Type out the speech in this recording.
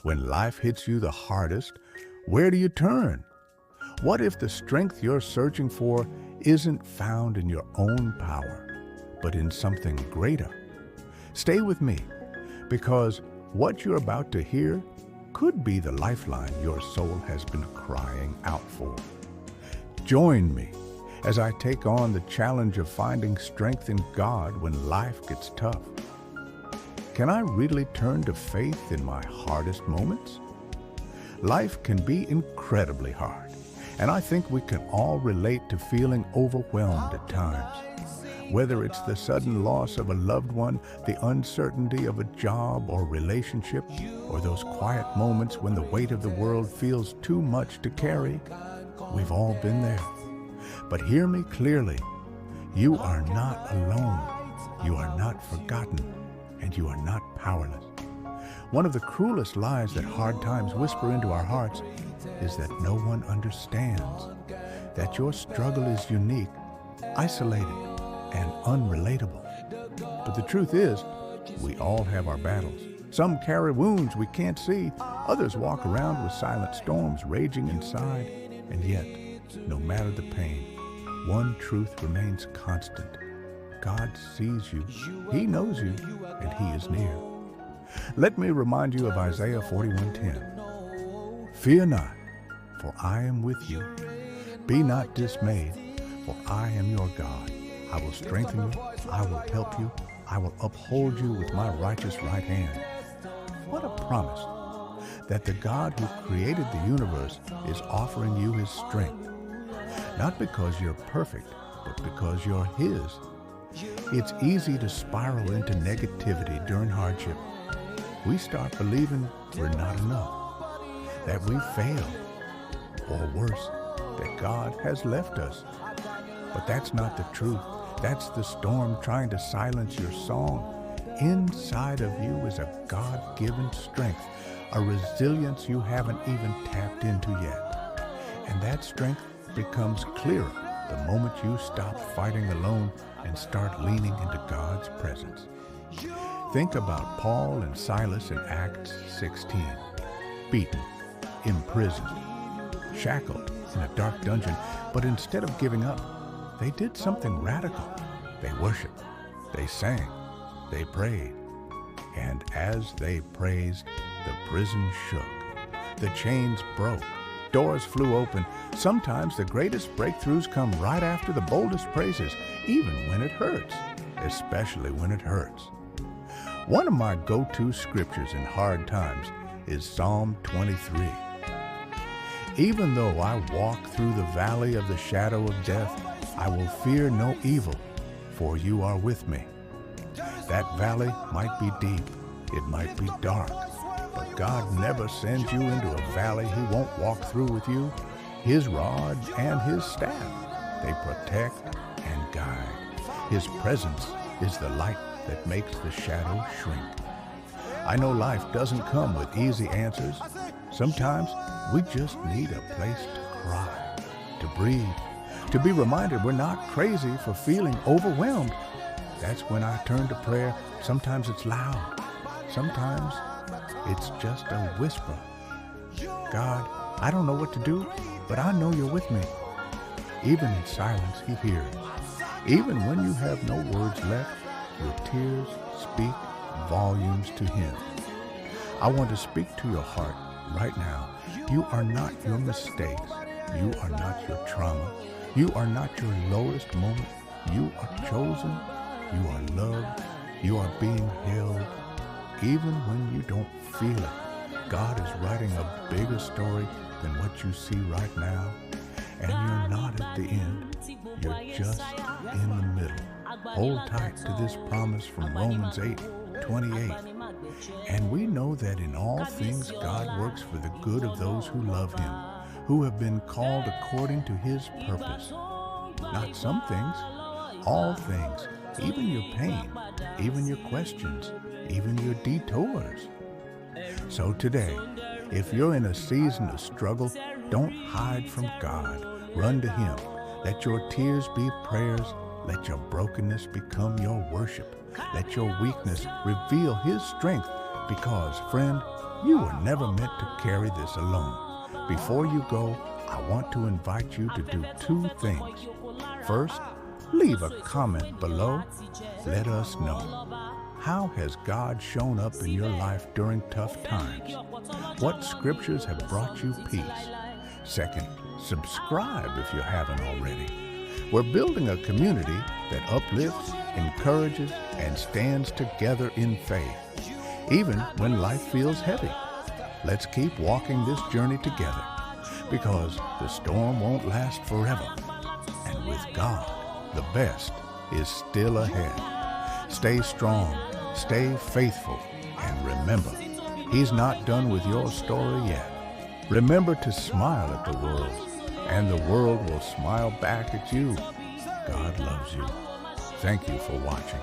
When life hits you the hardest, where do you turn? What if the strength you're searching for isn't found in your own power, but in something greater? Stay with me, because what you're about to hear could be the lifeline your soul has been crying out for. Join me as I take on the challenge of finding strength in God when life gets tough. Can I really turn to faith in my hardest moments? Life can be incredibly hard, and I think we can all relate to feeling overwhelmed at times. Whether it's the sudden loss of a loved one, the uncertainty of a job or relationship, or those quiet moments when the weight of the world feels too much to carry, we've all been there. But hear me clearly. You are not alone. You are not forgotten, and you are not powerless. One of the cruelest lies that hard times whisper into our hearts is that no one understands, that your struggle is unique, isolated, and unrelatable. But the truth is, we all have our battles. Some carry wounds we can't see. Others walk around with silent storms raging inside. And yet, no matter the pain, one truth remains constant. God sees you, He knows you, and He is near. Let me remind you of Isaiah 41:10. Fear not, for I am with you. Be not dismayed, for I am your God. I will strengthen you, I will help you, I will uphold you with my righteous right hand. What a promise that the God who created the universe is offering you His strength. Not because you're perfect, but because you're His. It's easy to spiral into negativity during hardship. We start believing we're not enough, that we failed, or worse, that God has left us. But that's not the truth. That's the storm trying to silence your song. Inside of you is a God-given strength, a resilience you haven't even tapped into yet. And that strength becomes clearer the moment you stop fighting alone and start leaning into God's presence. Think about Paul and Silas in Acts 16. Beaten, imprisoned, shackled in a dark dungeon, but instead of giving up, they did something radical. They worshiped, they sang, they prayed. And as they praised, the prison shook. The chains broke. Doors flew open. Sometimes the greatest breakthroughs come right after the boldest praises, even when it hurts, especially when it hurts. One of my go-to scriptures in hard times is Psalm 23. Even though I walk through the valley of the shadow of death, I will fear no evil, for you are with me. That valley might be deep, it might be dark, but God never sends you into a valley He won't walk through with you. His rod and His staff, they protect and guide. His presence is the light that makes the shadow shrink. I know life doesn't come with easy answers. Sometimes we just need a place to cry, to breathe, to be reminded we're not crazy for feeling overwhelmed. That's when I turn to prayer. Sometimes it's loud. Sometimes it's just a whisper. God, I don't know what to do, but I know you're with me. Even in silence, He hears. Even when you have no words left, your tears speak volumes to Him. I want to speak to your heart right now. You are not your mistakes. You are not your trauma. You are not your lowest moment. You are chosen. You are loved. You are being held. Even when you don't feel it, God is writing a bigger story than what you see right now. And you're not at the end. You're just in the middle. Hold tight to this promise from Romans 8:28. And we know that in all things God works for the good of those who love Him, who have been called according to His purpose. Not some things, all things, even your pain, even your questions, even your detours. So today, if you're in a season of struggle, don't hide from God. Run to Him. Let your tears be prayers. Let your brokenness become your worship. Let your weakness reveal His strength, because, friend, You were never meant to carry this alone. Before you go, I want to invite you to do two things. First, leave a comment below. Let us know. How has God shown up in your life during tough times? What scriptures have brought you peace? Second, subscribe if you haven't already. We're building a community that uplifts, encourages, and stands together in faith, even when life feels heavy. Let's keep walking this journey together, because the storm won't last forever. And with God, the best is still ahead. Stay strong, stay faithful, and remember, He's not done with your story yet. Remember to smile at the world, and the world will smile back at you. God loves you. Thank you for watching.